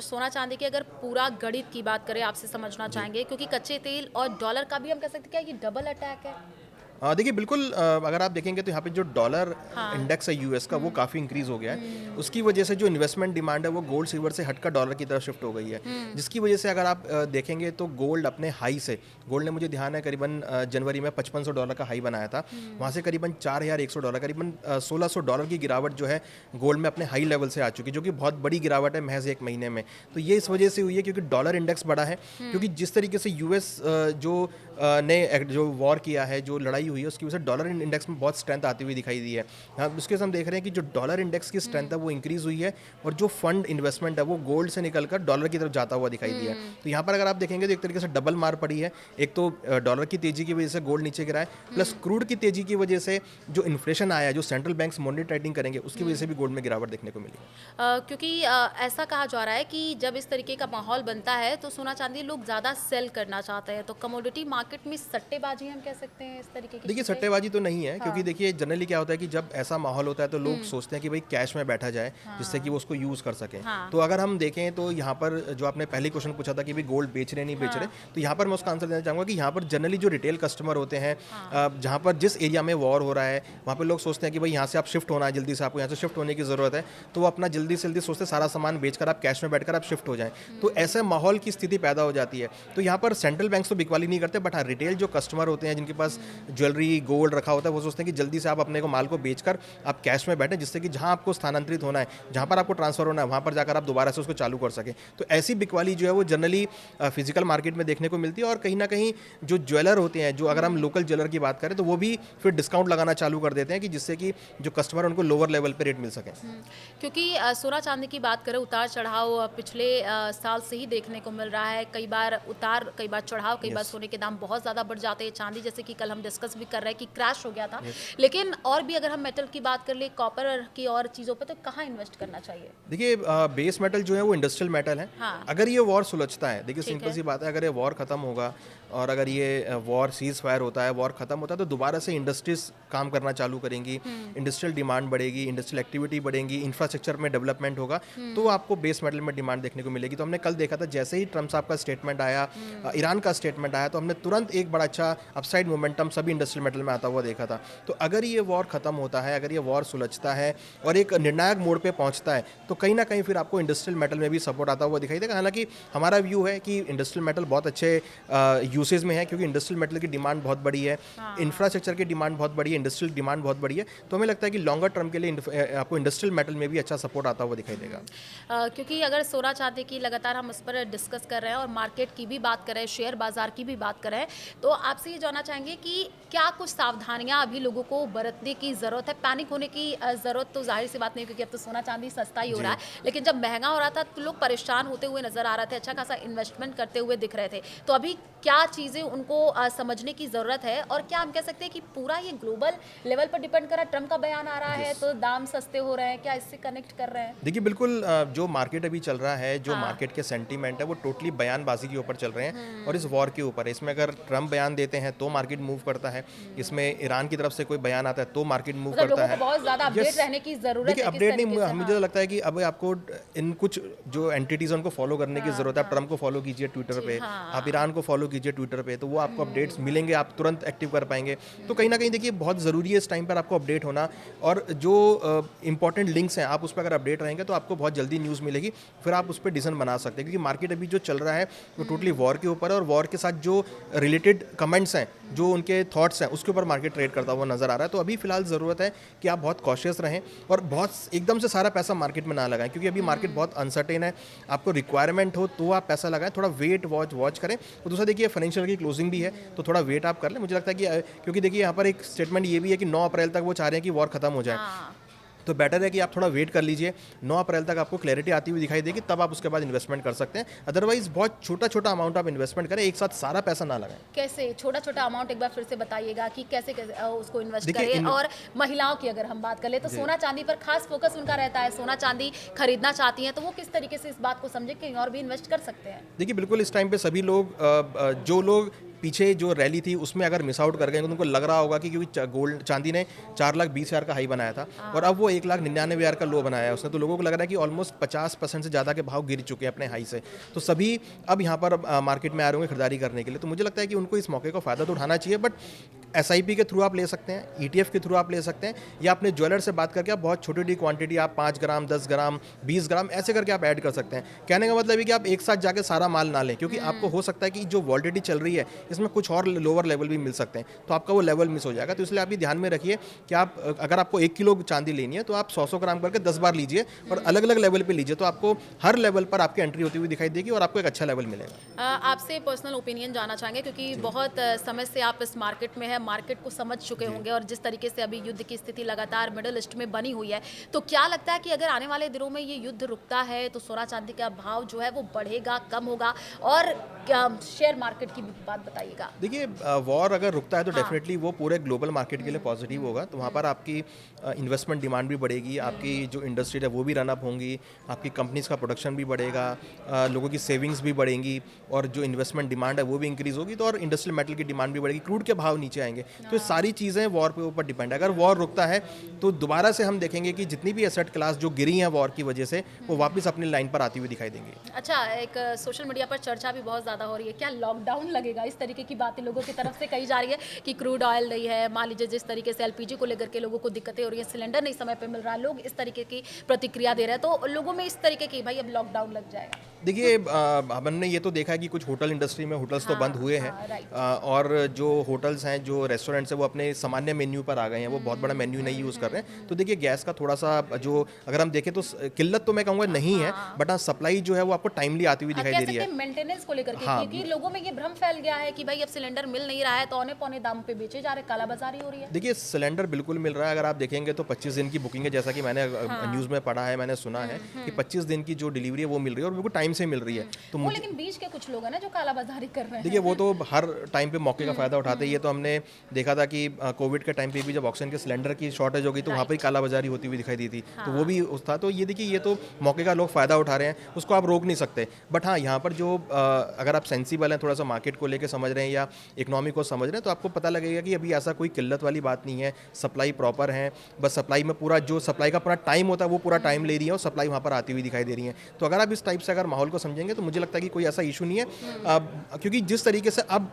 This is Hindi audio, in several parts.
सोना चांदी की अगर पूरा गणित की बात करें आपसे समझना जी। चाहेंगे क्योंकि कच्चे तेल और डॉलर का भी हम कह सकते हैं क्या ये डबल अटैक है? देखिए बिल्कुल, अगर आप देखेंगे तो यहाँ पे जो डॉलर हाँ। इंडेक्स है यूएस का वो हुँ, काफ़ी इंक्रीज़ हो गया है। हुँ, उसकी वजह से जो इन्वेस्टमेंट डिमांड है वो गोल्ड सिल्वर से हटकर डॉलर की तरफ शिफ्ट हो गई है। हुँ, जिसकी वजह से अगर आप देखेंगे तो गोल्ड अपने हाई से गोल्ड ने मुझे ध्यान है करीबन जनवरी में $5500 का हाई बनाया था। हुँ, वहाँ से करीबन $4100 करीबन $1600 की गिरावट जो है गोल्ड में अपने हाई लेवल से आ चुकी है, जो कि बहुत बड़ी गिरावट है महज़ 1 महीने में। तो ये इस वजह से हुई है क्योंकि डॉलर इंडेक्स बढ़ा है, क्योंकि हुँ, जिस तरीके से यूएस ने जो वॉर किया है, जो लड़ाई हुई है, उसकी वजह से डॉलर इंडेक्स में बहुत स्ट्रेंथ आती हुई दिखाई दी है। हाँ, उसके साथ हम देख रहे हैं कि जो डॉलर इंडेक्स की स्ट्रेंथ हुँ, है वो इंक्रीज़ हुई है और जो फंड इन्वेस्टमेंट है वो गोल्ड से निकलकर डॉलर की तरफ जाता हुआ दिखाई दिया है। हुँ, तो यहाँ पर अगर आप देखेंगे तो एक तरीके से डबल मार पड़ी है। एक तो डॉलर की तेज़ी की वजह से गोल्ड नीचे गिरा है, प्लस हुँ, क्रूड की तेज़ी की वजह से जो इन्फ्लेशन आया है, जो सेंट्रल बैंक्स मॉनेटरी टाइटिंग करेंगे, उसकी वजह से हुँ। भी गोल्ड में गिरावट देखने को मिली। क्योंकि ऐसा कहा जा रहा है कि जब इस तरीके का माहौल बनता है तो सोना चांदी लोग ज़्यादा सेल करना चाहते हैं तो कमोडिटी मार्केट में सट्टेबाजी हम कह सकते हैं इस तरीके की देखिए, चीज़ें। सट्टेबाजी तो नहीं है, क्योंकि हाँ। देखिए जनरली क्या होता है कि जब ऐसा माहौल होता है तो लोग हुँ, सोचते हैं कि भाई कैश में बैठा जाए, जिससे कि हाँ, वो उसको यूज़ कर सकें। हाँ, तो अगर हम देखें तो यहाँ पर जो आपने पहले क्वेश्चन पूछा था कि भाई गोल्ड बेच रहे हैं, नहीं बेच रहे, हाँ, तो यहाँ पर मैं उसका आंसर देना चाहूँगा कि यहाँ पर जनरली जो रिटेल कस्टमर होते हैं, हाँ, जहाँ पर जिस एरिया में वॉर हो रहा है, वहाँ पे लोग सोचते हैं कि भाई यहाँ से आप शिफ्ट होना है, जल्दी से आपको यहाँ से शिफ्ट होने की ज़रूरत है, तो वो अपना जल्दी से जल्दी सोचते हैं सारा सामान बेचकर आप कैश में बैठकर आप शिफ्ट हो जाएँ। तो हुँ, ऐसे माहौल की स्थिति पैदा हो जाती है। तो यहाँ पर सेंट्रल बैंक्स तो बिकवाली नहीं करते, बट हाँ, रिटेल जो कस्टमर होते हैं जिनके पास हुँ, ज्वेलरी, गोल्ड रखा होता है, वो सोचते हैं कि जल्दी से आप अपने को माल को बेचकर आप कैश में बैठें, जिससे कि जहाँ आपको स्थानांतरित होना है, जहाँ पर आपको ट्रांसफ़र होना है, वहाँ पर जाकर आप दोबारा से उसको चालू कर सकें। तो ऐसी बिकवाली जो है वो जनरली फिज़िकल मार्केट में देखने को मिलती है, और कहीं न कहीं जो ज्वेलर होते हैं, जो अगर हम हुँ। लोकल ज्वेलर की बात करें, तो वो भी फिर डिस्काउंट लगाना चालू कर देते हैं कि जिससे कि जो कस्टमर है उनको लोअर लेवल पे रेट मिल सके। हुँ, क्योंकि सोना-चांदी की बात करें उतार-चढ़ाव पिछले साल से ही देखने को मिल रहा है। कई बार उतार, कई बार चढ़ाव, कई बार यस, सोने के दाम बहुत ज़्यादा बढ़ जाते हैं। चांदी जैसे कि कल हम डिस्कस भी कर रहे हैं कि क्रैश हो गया था। यस। लेकिन और भी अगर हम मेटल की बात कर लें, कॉपर की और चीज़ों पे तो कहाँ इन्वेस्ट करना चाहिए? देखिए, बेस मेटल जो है वो इंडस्ट्रियल मेटल है। हाँ, अगर ये वॉर सुलझता है, देखिए ठीक सिंपल है। सी बात है, अगर ये वॉर ख़त्म होगा और अगर ये वॉर सीज़ फायर होता है, वॉर ख़त्म होता है, तो दोबारा से इंडस्ट्रीज़ काम करना चालू करेंगी, हुँ, इंडस्ट्रियल डिमांड बढ़ेगी, इंडस्ट्रियल एक्टिविटी बढ़ेगी, इंफ्रास्ट्रक्चर में डेवलपमेंट होगा, तो हुँ, आपको बेस मेटल में डिमांड देखने को मिलेगी। तो हमने कल देखा था, जैसे ही ट्रम्प साहब का स्टेटमेंट आया, हुँ, ईरान का स्टेटमेंट आया, तो हमने तुरंत एक बड़ा अच्छा अपसाइड मोमेंटम सभी इंडस्ट्रियल मेटल में आता हुआ देखा था। तो अगर ये वॉर ख़त्म होता है, अगर ये वॉर सुलझता है और एक निर्णायक मोड़ पे पहुँचता है, तो कहीं न कहीं फिर आपको इंडस्ट्रियल मेटल में भी सपोर्ट आता हुआ दिखाई देगा। हालाँकि हमारा व्यू है कि इंडस्ट्रियल मेटल बहुत अच्छे यूसेज में है, क्योंकि इंडस्ट्रियल मेटल की डिमांड बहुत बड़ी है, हाँ। इंफ्रास्ट्रक्चर की डिमांड बहुत बड़ी है, इंडस्ट्रियल डिमांड बहुत बड़ी है। तो हमें लगता है कि लॉन्गर टर्म के लिए आपको इंडस्ट्रियल मेटल में भी अच्छा सपोर्ट आता हुआ दिखाई देगा। क्योंकि अगर सोना चांदी की लगातार हम उस पर डिस्कस कर रहे हैं और मार्केट की भी बात करें, शेयर बाजार की भी बात करें, तो आपसे ये जानना चाहेंगे कि क्या कुछ सावधानियां अभी लोगों को बरतने की ज़रूरत है? पैनिक होने की ज़रूरत तो ज़ाहिर सी बात नहीं है क्योंकि अब तो सोना चांदी सस्ता ही हो रहा जी। है, लेकिन जब महंगा हो रहा था तो लोग परेशान होते हुए नज़र आ रहे थे, अच्छा खासा इन्वेस्टमेंट करते हुए दिख रहे थे। तो अभी क्या चीज़ें उनको समझने की ज़रूरत है और क्या हम कह सकते हैं कि पूरा ये ग्लोबल लेवल पर डिपेंड कर रहा है? ट्रम्प का बयान आ रहा है यस। तो दाम सस्ते हो रहे हैं, क्या इससे कनेक्ट कर रहे हैं? देखिए बिल्कुल, जो मार्केट अभी चल रहा है, जो हाँ। मार्केट के सेंटीमेंट है वो टोटली बयानबाजी के ऊपर चल रहे हैं और इस हुँ। वॉर के ऊपर है। इसमें अगर ट्रम्प बयान देते हैं तो मार्केट मूव करता है, इसमें ईरान की तरफ से कोई बयान आता है तो मार्केट मूव मतलब करता लोगों को है। बहुत ज़्यादा अपडेट यस। रहने की ज़रूरत देखिए है, किस अपडेट नहीं, तरीके से मुझे तो हाँ। लगता है कि अब आपको इन कुछ जो एंटिटीज़ हैं उनको फॉलो करने की हाँ, ज़रूरत है। आप हाँ। ट्रम्प को फॉलो कीजिए ट्विटर जी, पे, आप हाँ। ईरान को फॉलो कीजिए ट्विटर पे, तो वो आपको अपडेट्स हुँ, मिलेंगे, आप तुरंत एक्टिव कर पाएँगे। तो कहीं हुँ, न कहीं देखिए बहुत ज़रूरी है इस टाइम पर आपको अपडेट होना, और जो इम्पोर्टेंट लिंक्स हैं आप उस पे अगर अपडेट रहेंगे तो आपको बहुत जल्दी न्यूज़ मिलेगी, फिर आप उस पे डिसीजन बना सकते हैं, क्योंकि मार्केट अभी जो चल रहा है वो टोटली हुँ, वॉर के ऊपर है, और वॉर के साथ जो रिलेटेड कमेंट्स हैं, जो हुँ, उनके थॉट्स हैं, उसके ऊपर मार्केट ट्रेड करता हुआ नज़र आ रहा है। तो अभी फ़िलहाल ज़रूरत है कि आप बहुत कॉशियस रहें और बहुत एकदम से सारा पैसा मार्केट में ना लगाएँ, क्योंकि अभी मार्केट हुँ। बहुत अनसर्टेन है। आपको रिक्वायरमेंट हो तो आप पैसा लगाएँ, थोड़ा वेट वॉच वॉच करें। और दूसरा देखिए फाइनेंशियल की क्लोजिंग भी है, तो थोड़ा वेट आप कर लें। मुझे लगता है कि क्योंकि देखिए यहाँ पर एक स्टेटमेंट ये भी है कि 9 अप्रैल तक वो चाह रहे हैं कि वॉर खत्म हो जाए। हाँ। तो बेटर है कि आप थोड़ा वेट कर लीजिए, 9 अप्रैल तक आपको क्लैरिटी आती हुई दिखाई देगी, तब आप उसके बाद इन्वेस्टमेंट कर सकते हैं। अदरवाइज़ बहुत छोटा-छोटा अमाउंट आप इन्वेस्टमेंट करें, एक साथ सारा पैसा ना लगाएँ। कैसे? छोटा-छोटा अमाउंट एक बार फिर से बताइएगा कि कैसे-कैसे उसको इन्वेस्ट देखिए करें इन और महिलाओं की अगर हम बात कर लें तो जी। सोना-चांदी पर खास फ़ोकस उनका रहता है, सोना-चांदी खरीदना चाहती हैं, तो वो किस तरीके से इस बात को समझें कहीं और भी इन्वेस्ट कर सकते हैं? देखिए बिल्कुल इस टाइम पे सभी लोग जो लोग पीछे जो रैली थी उसमें अगर मिस आउट कर गए तो उनको लग रहा होगा कि क्योंकि गोल्ड चांदी ने 4,20,000 का हाई बनाया था और अब वो 1,99,000 का लो बनाया है उसने, तो लोगों को लग रहा है कि ऑलमोस्ट 50% से ज़्यादा के भाव गिर चुके हैं अपने हाई से। तो सभी अब यहाँ पर मार्केट में आ रहे होंगे खरीदारी करने के लिए, तो मुझे लगता है कि उनको इस मौके का फ़ायदा तो उठाना चाहिए। बट एसआईपी के थ्रू आप ले सकते हैं, ईटीएफ के थ्रू आप ले सकते हैं, या अपने ज्वेलर से बात करके आप बहुत छोटी छोटी क्वांटिटी, आप 5 ग्राम 10 ग्राम 20 ग्राम ऐसे करके आप ऐड कर सकते हैं। कहने का मतलब है कि आप एक साथ जाके सारा माल ना लें, क्योंकि आपको हो सकता है कि जो वॉलिडिटी चल रही है इसमें कुछ और लोअर लेवल भी मिल सकते हैं, तो आपका वो लेवल मिस हो जाएगा। तो इसलिए आप ये ध्यान में रखिए कि आप अगर आपको 1 किलो चांदी लेनी है तो आप 100 ग्राम करके 10 बार लीजिए और अलग अलग लेवल पे लीजिए, तो आपको हर लेवल पर आपकी एंट्री होती हुई दिखाई देगी और आपको एक अच्छा लेवल मिलेगा। आपसे पर्सनल ओपिनियन जानना चाहेंगे, क्योंकि बहुत समय से आप इस मार्केट में हैं, मार्केट को समझ चुके होंगे, और जिस तरीके से अभी युद्ध की स्थिति लगातार मिडल ईस्ट में बनी हुई है, तो क्या लगता है कि अगर आने वाले दिनों में ये युद्ध रुकता है तो सोना चांदी का भाव जो है वो बढ़ेगा, कम होगा? और क्या शेयर मार्केट की भी बात बताइएगा। देखिए, वॉर अगर रुकता है तो डेफिनेटली वो पूरे ग्लोबल मार्केट के लिए पॉजिटिव होगा, तो वहाँ पर आपकी इन्वेस्टमेंट डिमांड भी बढ़ेगी, आपकी जो इंडस्ट्री है वो भी रन अप होंगी, आपकी कंपनीज का प्रोडक्शन भी बढ़ेगा, लोगों की सेविंग्स भी बढ़ेंगी और जो इन्वेस्टमेंट डिमांड है वो भी इंक्रीज होगी, तो और इंडस्ट्रियल मेटल की डिमांड भी बढ़ेगी, क्रूड के भाव नीचे आएंगे। तो ये सारी चीज़ें वॉर के ऊपर डिपेंड है। अगर वॉर रुकता है तो दोबारा से हम देखेंगे कि जितनी भी एसेट क्लास जो गिरी हैं वॉर की वजह से, वो वापस अपनी लाइन पर आती हुई दिखाई देंगी। अच्छा, एक सोशल मीडिया पर चर्चा भी बहुत ज़्यादा हो रही है, क्या लॉकडाउन लगेगा? इस तरीके की बातें लोगों की तरफ से कही जा रही है कि क्रूड ऑयल नहीं है, मान लीजिए जिस तरीके से एलपीजी को लेकर के लोगों को दिक्कतें हो रही है, सिलेंडर नहीं समय पे मिल रहा है, लोग इस तरीके की प्रतिक्रिया दे रहे हैं, तो लोगों में इस तरीके की भाई अब लॉकडाउन लग जाएगा। देखिए, हमने ये तो देखा है कि कुछ होटल इंडस्ट्री में होटल्स तो बंद हुए हैं, राइट। और जो होटल्स हैं, जो रेस्टोरेंट्स हैं, वो अपने सामान्य मेन्यू पर आ गए हैं, वो बहुत बड़ा मेन्यू नहीं यूज़ कर रहे हैं। तो देखिए, गैस का थोड़ा सा जो अगर हम देखें तो किल्लत तो मैं कहूँगा नहीं है, बट हाँ सप्लाई जो है वो आपको टाइमली आती हुई दिखाई दे रही है। मेंटेनेंस को लेकर के, क्योंकि लोगों में ये भ्रम फैल गया है कि भाई अब सिलेंडर मिल नहीं रहा है तो औने पौने दाम पे बेचे जा रहे, कालाबाजारी हो रही है। देखिए, सिलेंडर बिल्कुल मिल रहा है। अगर आप देखेंगे तो 25 दिन की बुकिंग है, जैसा कि मैंने न्यूज़ में पढ़ा है, मैंने सुना है कि 25 दिन की जो डिलीवरी है वो मिल रही है और बिल्कुल टाइम से मिल रही है। तो वो लेकिन बीच के कुछ लोग हैं ना जो कालाबाजारी कर रहे हैं। देखिए, वो तो हर टाइम पे मौके का फ़ायदा उठाते हैं। ये तो हमने देखा था कि कोविड के टाइम पे भी जब ऑक्सीजन के सिलेंडर की शॉर्टेज हो गई तो वहाँ पर ही कालाबाजारी होती हुई दिखाई दी थी, तो वो भी उस था। तो ये देखिए, ये तो मौके का लोग फ़ायदा उठा रहे हैं, उसको आप रोक नहीं सकते। बट हाँ, यहाँ पर जो अगर आप सेंसिबल हैं, थोड़ा सा मार्केट को लेकर समझ रहे हैं या इकोनॉमी को समझ रहे हैं, तो आपको पता लगेगा कि अभी ऐसा कोई किल्लत वाली बात नहीं है, सप्लाई प्रॉपर है। बस सप्लाई में पूरा जो सप्लाई का पूरा टाइम होता है वो पूरा टाइम ले रही है और सप्लाई वहाँ पर आती हुई दिखाई दे रही है। तो अगर आप इस टाइप से अगर माहौल को समझेंगे तो मुझे लगता है कि कोई ऐसा इशू नहीं है, क्योंकि जिस तरीके से अब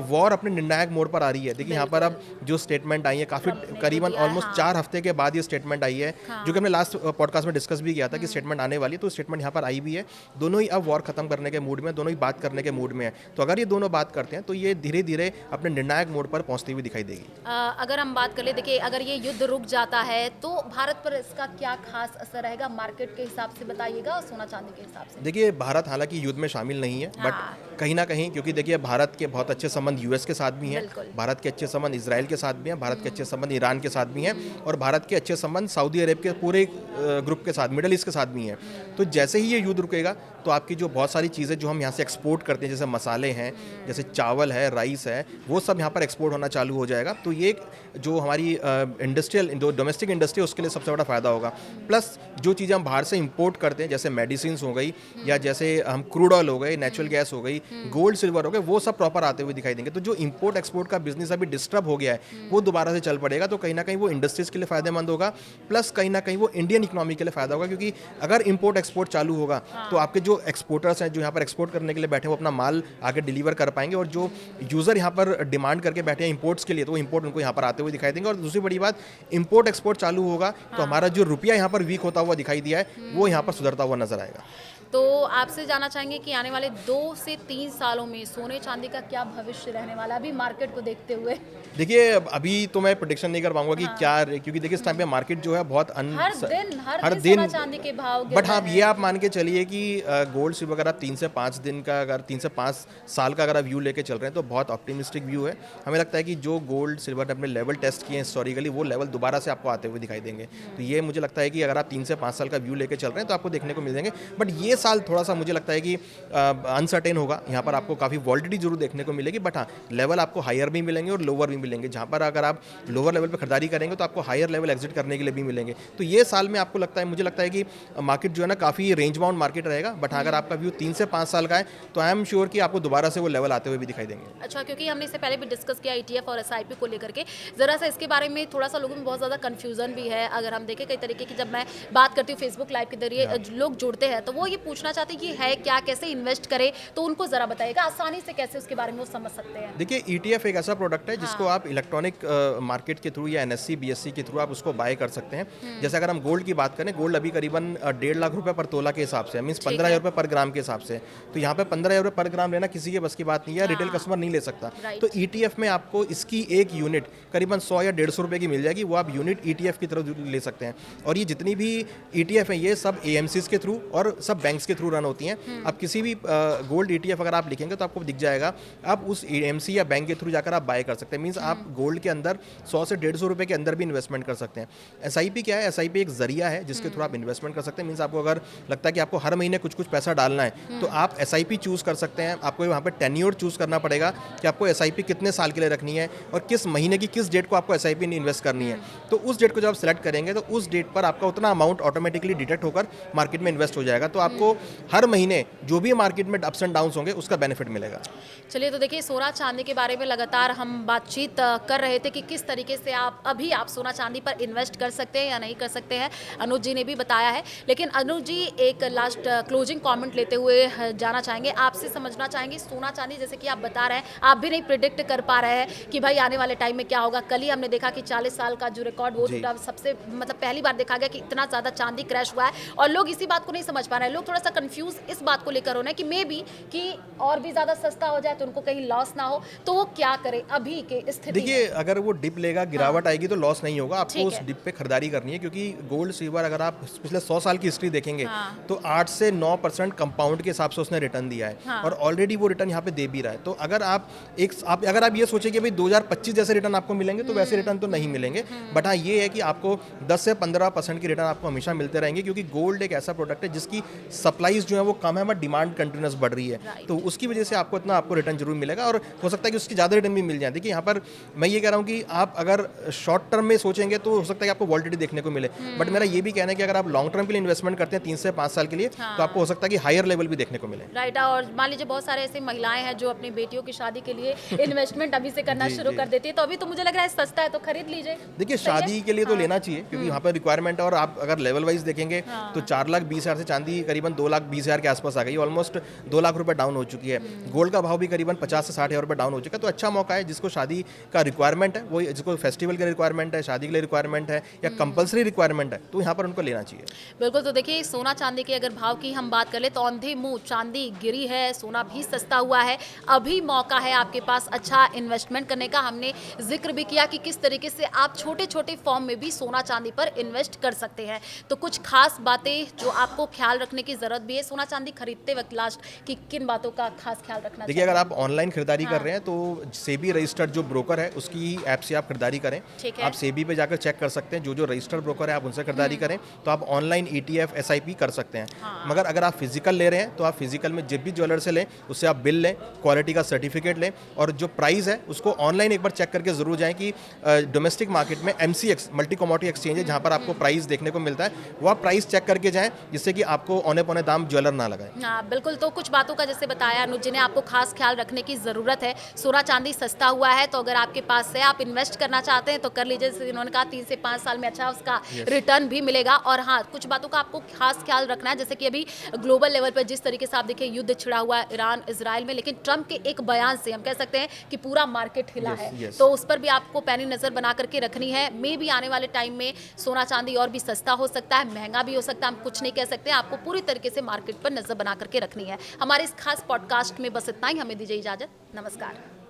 वॉर अपने निर्णायक मोड़ पर आ रही है। देखिए, यहाँ पर अब जो स्टेटमेंट आई है काफ़ी करीबन ऑलमोस्ट 4 हफ्ते के बाद ये स्टेटमेंट आई है, जो कि हमने लास्ट पॉडकास्ट में डिस्कस भी किया था कि स्टेटमेंट आने वाली है, तो स्टेटमेंट यहाँ पर आई भी है। दोनों ही अब वॉर खत्म करने के मूड में, दोनों ही बात करने के मूड में है। तो अगर ये दोनों बात करते हैं तो ये धीरे धीरे अपने निर्णायक मोड़ पर पहुंचती हुई दिखाई देगी। अगर हम बात कर ले, देखिए अगर ये युद्ध रुक जाता है तो भारत पर इसका क्या खास असर रहेगा, मार्केट के हिसाब से बताइएगा और सोना चांदी के हिसाब से। देखिए, भारत हालांकि युद्ध में शामिल नहीं है, बट कहीं ना कहीं, क्योंकि देखिए भारत के बहुत अच्छे संबंध यूएस के साथ भी हैं, भारत के अच्छे संबंध इजराइल के साथ भी हैं, भारत के अच्छे संबंध ईरान के साथ भी हैं, और भारत के अच्छे संबंध सऊदी अरब के पूरे ग्रुप के साथ, मिडल ईस्ट के साथ भी हैं। तो जैसे ही ये युद्ध रुकेगा तो आपकी जो बहुत सारी चीज़ें जो हम यहाँ से एक्सपोर्ट करते हैं, जैसे मसाले हैं, जैसे चावल है, राइस है, वो सब यहाँ पर एक्सपोर्ट होना चालू हो जाएगा। तो ये जो हमारी इंडस्ट्रियल जो डोमेस्टिक इंडस्ट्री है उसके लिए सबसे बड़ा फ़ायदा होगा। प्लस जो चीज़ें हम बाहर से इंपोर्ट करते हैं, जैसे मेडिसिन हो गई, या जैसे हम क्रूड ऑयल हो गए, नेचुरल गैस हो गई, गोल्ड सिल्वर हो गए, वो सब प्रॉपर आते हुए दिखाई देंगे। तो जो इंपोर्ट एक्सपोर्ट का बिजनेस अभी डिस्टर्ब हो गया है वो दोबारा से चल पड़ेगा। तो कहीं ना कहीं वो इंडस्ट्रीज़ के लिए फ़ायदेमंद होगा, प्लस कहीं ना कहीं वो इंडियन इकोनॉमी के लिए फ़ायदा होगा, क्योंकि अगर इंपोर्ट एक्सपोर्ट चालू होगा तो आपके जो एक्सपोर्टर्स हैं, जो यहाँ पर एक्सपोर्ट करने के लिए बैठे हैं, वो अपना माल आगे डिलीवर कर पाएंगे, और जो यूज़र यहाँ पर डिमांड करके बैठे हैं इंपोर्ट्स के लिए, तो वो इंपोर्ट उनको यहाँ पर आते हुए दिखाई देंगे। और दूसरी बड़ी बात, इंपोर्ट एक्सपोर्ट चालू होगा तो हमारा जो रुपया यहाँ पर वीक होता हुआ दिखाई दिया है वो यहाँ पर सुधरता हुआ नजर आएगा। तो आपसे जानना चाहेंगे कि आने वाले 2 से 3 सालों में सोने चांदी का क्या भविष्य रहने वाला है अभी मार्केट को देखते हुए? देखिए, अभी तो मैं प्रेडिक्शन नहीं कर पाऊंगा कि क्या, क्योंकि देखिए इस टाइम पे मार्केट जो है बहुत हर दिन सोना चांदी के भाव गिर बट हाँ, रहे हैं। ये आप मान के चलिए कि गोल्ड सिल्वर अगर आप 3 से 5 दिन का, अगर 3 से 5 साल का अगर आप व्यू लेके चल रहे हैं तो बहुत ऑप्टिमिस्टिक व्यू है। हमें लगता है कि जो गोल्ड सिल्वर ने अपने लेवल टेस्ट किए हैं हिस्टोरिकली, वो लेवल दोबारा से आपको आते हुए दिखाई देंगे। तो ये मुझे लगता है कि अगर आप 3 से 5 साल का व्यू लेके चल रहे हैं तो आपको देखने को मिल जाएंगे। बट ये साल थोड़ा सा मुझे लगता है कि अनसर्टेन होगा, यहाँ पर आपको काफ़ी वॉलिडिटी जरूर देखने को मिलेगी, बट हाँ लेवल आपको हायर भी मिलेंगे और लोअर भी मिलेंगे। जहाँ पर अगर आप लोअर लेवल पर खरीदारी करेंगे तो आपको हायर लेवल एग्जिट करने के लिए भी मिलेंगे। तो ये साल में आपको लगता है, मुझे लगता है कि मार्केट जो है ना काफ़ी रेंज बाउंड मार्केट रहेगा, बट अगर आपका व्यू 3 से 5 साल का है तो आई एम श्योर कि आपको दोबारा से वो लेवल आते हुए भी दिखाई देंगे। अच्छा, क्योंकि हमने इससे पहले भी डिस्कस किया ईटीएफ और एसआईपी को लेकर के, ज़रा सा इसके बारे में थोड़ा सा लोगों में बहुत ज़्यादा कन्फ्यूज़न भी है। अगर हम देखें कई तरीके की, जब मैं बात करती हूँ फेसबुक लाइव के जरिए लोग जुड़ते हैं तो वो ये पूछना चाहते हैं कि है क्या, कैसे इन्वेस्ट करें, तो उनको ज़रा बताइएगा आसानी से कैसे उसके बारे में वो समझ सकते हैं। देखिए ईटीएफ एक ऐसा प्रोडक्ट है जिसको आप इलेक्ट्रॉनिक मार्केट के थ्रू या एनएससी बीएससी के थ्रू आप उसको बाय कर सकते हैं। जैसे अगर हम गोल्ड की बात करें, गोल्ड अभी करीबन 1.5 लाख रुपए पर तोला के हिसाब से, मीन्स 15,000 रुपए पर ग्राम के हिसाब से। तो यहाँ पे 15,000 रुपए पर ग्राम लेना किसी के बस की बात नहीं है, रिटेल कस्टमर नहीं ले सकता। तो ईटीएफ में आपको इसकी एक यूनिट करीबन 100 या 150 रुपए की मिल जाएगी, वो आप यूनिट ईटीएफ की तरफ ले सकते हैं। और ये जितनी भी ईटीएफ है ये सब एएमसीज के थ्रू और सब बैंक्स के थ्रू रन होती हैं। आप किसी भी गोल्ड ईटीएफ अगर आप लिखेंगे तो आपको दिख जाएगा, आप उस एएमसी या बैंक के थ्रू जाकर आप बाय कर सकते हैं। मीन्स आप गोल्ड के अंदर 100 से 150 रुपए के अंदर भी इन्वेस्टमेंट कर सकते हैं। एसआईपी क्या है? एसआईपी एक जरिया है जिसके थ्रू आप इन्वेस्टमेंट कर सकते हैं। मीन्स आपको अगर लगता है कि आपको हर महीने कुछ कुछ पैसा डालना है तो आप एसआईपी चूज कर सकते हैं। आपको वहाँ पे टेन्योर चूज करना पड़ेगा कि आपको एसआईपी कितने साल के लिए रखनी है और किस महीने की किस डेट को आपको एसआईपी इन्वेस्ट करनी है। तो उस डेट को जब आप सेलेक्ट करेंगे तो उस डेट पर आपका उतना अमाउंट ऑटोमेटिकली डिटेक्ट होकर मार्केट में इन्वेस्ट हो जाएगा। तो आपको हर महीने जो भी मार्केट में अप्स एंड डाउन्स होंगे उसका बेनिफिट मिलेगा। चलिए, तो देखिए सोना चांदी के बारे में लगातार हम बातचीत कर रहे थे कि किस तरीके से आप सोना चांदी पर इन्वेस्ट कर सकते हैं या नहीं कर सकते हैं, अनुज जी ने भी बताया है। लेकिन अनुज जी एक लास्ट क्लोजिंग कमेंट लेते हुए जाना चाहेंगे, आपसे समझना चाहेंगे सोना चांदी, जैसे कि आप बता रहे हैं आप भी नहीं प्रिडिक्ट कर पा रहे हैं कि भाई आने वाले टाइम में क्या होगा। कल ही हमने देखा कि 40 साल का जो रिकॉर्ड वो टूटा, सबसे मतलब पहली बार देखा गया कि इतना ज़्यादा चांदी क्रैश हुआ है और लोग इसी बात को नहीं समझ पा रहे हैं। लोग थोड़ा सा कंफ्यूज इस बात को लेकर होना है कि मे बी कि और भी ज़्यादा सस्ता हो जाए तो उनको कहीं लॉस ना हो, तो वो क्या करें अभी के स्थिति में? देखिए, अगर वो डिप लेगा, गिरावट आएगी तो लॉस नहीं होगा, आपको उस डिप पे खरीदारी करनी है। क्योंकि गोल्ड सिल्वर अगर आप पिछले 100 साल की हिस्ट्री देखेंगे तो 8 से 9% कंपाउंड के हिसाब से उसने रिटर्न दिया है और ऑलरेडी वो रिटर्न यहाँ पे दे भी रहा है। तो अगर आप ये सोचे कि भाई 2025 जैसे रिटर्न आपको मिलेंगे तो वैसे रिटर्न तो नहीं मिलेंगे, बट हाँ ये है कि आपको 10 से 15% की रिटर्न आपको हमेशा मिलते रहेंगे। क्योंकि गोल्ड एक ऐसा प्रोडक्ट है जिसकी सप्लाईज जो है वो कम है बट डिमांड कंटिन्यूस बढ़ रही है, तो उसकी वजह से आपको इतना रिटर्न जरूर मिलेगा और हो सकता है कि उसकी ज़्यादा रिटर्न भी मिल जाए। देखिए यहाँ पर मैं ये कह रहा हूँ कि आप अगर शॉर्ट टर्म में सोचेंगे तो हो सकता है कि आपको वॉलिडिटी देखने को मिले, बट मेरा ये भी कहना है कि अगर आप लॉन्ग टर्म के लिए इन्वेस्टमेंट करते हैं 3 से 5 साल के लिए तो आपको हो सकता है कि हायर लेवल भी देखने को मिले। राइट। और मान लीजिए बहुत सारे ऐसे महिलाएं हैं जो अपनी बेटियों की शादी के लिए इन्वेस्टमेंट अभी से करना शुरू कर देती है, तो अभी तो मुझे लग रहा है सस्ता है तो खरीद लीजिए। देखिए शादी के लिए तो लेना चाहिए क्योंकि यहाँ पर रिक्वायरमेंट है और आप अगर लेवल वाइज देखेंगे तो 4,20,000 से चांदी करीबन 2,20,000 के आसपास आ गई, ऑलमोस्ट 2 लाख रुपए डाउन हो चुकी है। गोल्ड का भाव भी करीबन 50 से 60,000 रुपए डाउन हो चुका है। तो अच्छा मौका है जिसको शादी का रिक्वायरमेंट है, वो जिसको फेस्टिवल के रिक्वायरमेंट है, शादी के लिए रिक्वायरमेंट है या कंपलसरी रिक्वायरमेंट है, तो यहाँ पर उनको लेना चाहिए। बिल्कुल। तो देखिए सोना चांदी के अगर भाव की हम बात करें तो औंधे मुंह चांदी गिरी है, सोना भी सस्ता हुआ है। अभी मौका है आपके पास अच्छा इन्वेस्टमेंट करने का। हमने जिक्र भी किया कि किस तरीके से आप छोटे छोटे फॉर्म में भी सोना चांदी पर इन्वेस्ट कर सकते हैं। तो कुछ खास बातें जो आपको ख्याल रखने की जरूरत भी है सोना चांदी खरीदते वक्त लास्ट की किन बातों का खास ख्याल रखना चाहिए? देखिए अगर आप ऑनलाइन खरीदारी कर रहे हैं तो सेबी रजिस्टर्ड जो ब्रोकर है उसकी ऐप से आप खरीदारी करें। आप सेबी पे जाकर चेक कर सकते हैं, जो रजिस्टर्ड ब्रोकर है आप उनसे खरीदारी करें तो आप ऑनलाइन ईटीएफ एसआईपी कर सकते हैं। मगर अगर आप फिजिकल ले रहे हैं तो आप फिजिकल में जब भी ज्वेलर से लें उससे आप बिल लें, क्वालिटी का सर्टिफिकेट लें और जो प्राइस है उसको ऑनलाइन एक बार चेक करके जरूर जाएं कि डोमेस्टिक मार्केट में एमसीएक्स मल्टी कमोडिटी एक्सचेंज है जहां पर आपको प्राइस देखने को मिलता है, वो आप प्राइस चेक करके जाएं जिससे कि आपको औने पौने दाम ज्वेलर ना लगाए। हाँ बिल्कुल। तो कुछ बातों का जैसे बताया अनुज जी ने, आपको खास ख्याल रखने की जरूरत है। सोना चांदी सस्ता हुआ है तो अगर आपके पास है आप इन्वेस्ट करना चाहते हैं तो कर लीजिए। जैसे इन्होंने कहा 3 से 5 साल में अच्छा उसका रिटर्न भी मिलेगा। और हाँ कुछ बातों का आपको खास ख्याल रखना है, जैसे कि अभी ग्लोबल लेवल पर जिस तरीके से आप देखिए युद्ध छिड़ा हुआ है ईरान इजराइल में, लेकिन ट्रंप के एक बयान से हम कह सकते हैं कि पूरा मार्केट हिला है। तो उस पर भी आपको पैनी नजर बना करके रखनी है। मे भी आने वाले टाइम में सोना चांदी और भी सस्ता हो सकता है, महंगा भी हो सकता है, हम कुछ नहीं कह सकते। आपको पूरी तरीके से मार्केट पर नजर बना करके रखनी है। हमारे इस खास पॉडकास्ट में बस इतना ही। हमें दीजिए इजाजत। नमस्कार।